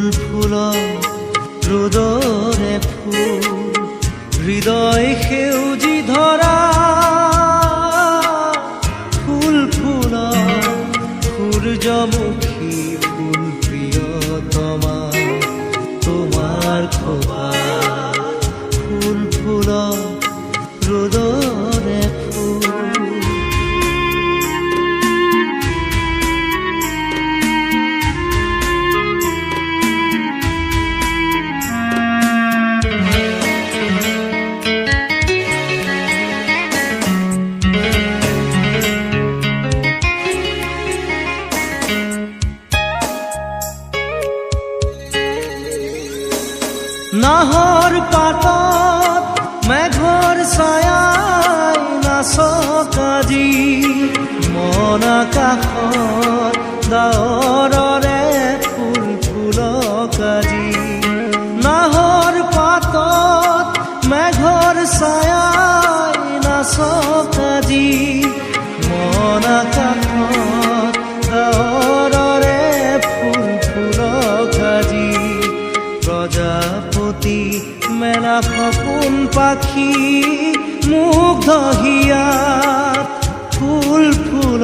ফুল ফুল ৰোদৰে ফুল হৃদয় সেউজি ধৰা ফুল ফুল সূৰ্যমুখী ফুল প্ৰিয়তমা তোমাৰ খোপা ফুল ফুল ৰোদৰে ফুল। নাহৰ পাতত মেঘৰ ছায়াই নাচক আজি মন আকাশত ডাৱৰৰে ফুল ফুলক আজি। নাহৰ পাতত মেঘৰ ছায়াই নাচক আজি মন আকাশত ডাৱৰৰে ফুল ফুলক আজি। প্রজাপতি মেলা সপোন পাখি মুগ্ধ হিয়াত ফুল ফুল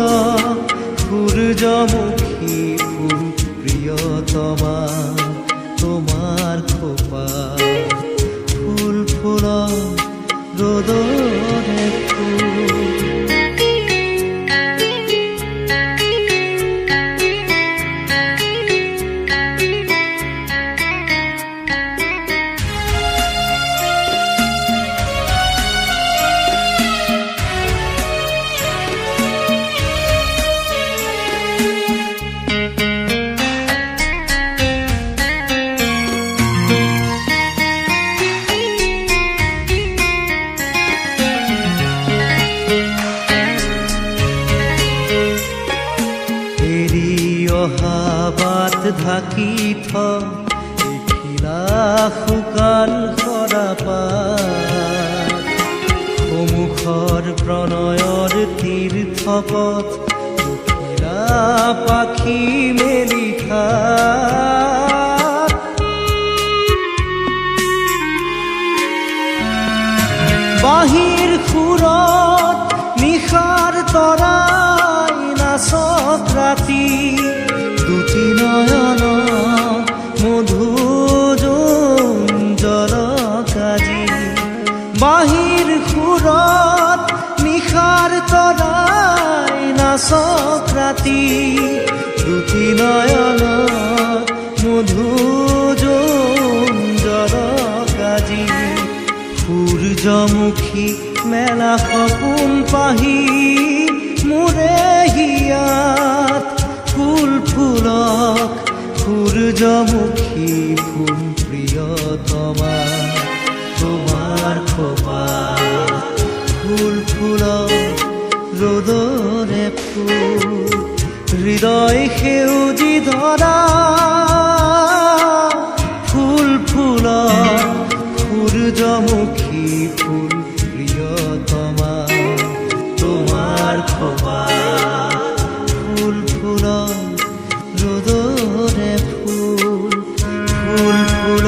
সূর্যমুখী ফুল প্রিয়তমা তোমার খোপা ফুল ফুল রোদরে ফুল। বাট ঢাকি থিলা শুকান সৰাপাত সমুখৰ প্ৰণয়ৰ তীৰ্থপথ উঠিলা পাখি মেলি খাত। বাঁহীৰ সুৰত নিশাৰ তৰাই নাচক ৰাতি দুটি নয়ন মধুজলক আজি। বাঁহীৰ সুৰত নিশাৰ তৰাই নাচক ৰাতি দুটি নয়ন মধুজলক আজি। সূৰ্যমুখী মেলা সপোন পাহি মোৰে হিয়াত ফুল ফুলক সূর্যমুখী ফুল প্রিয়তমা তোমার খোপা ফুল ফুল রোদরে ফুল হৃদয় সেউজি ধরা ফুল ফুল সূর্যমুখী ফুল প্রিয়তমা তোমার খোপা ফুল ফুল রোদরে ফুল ফুল ফুল।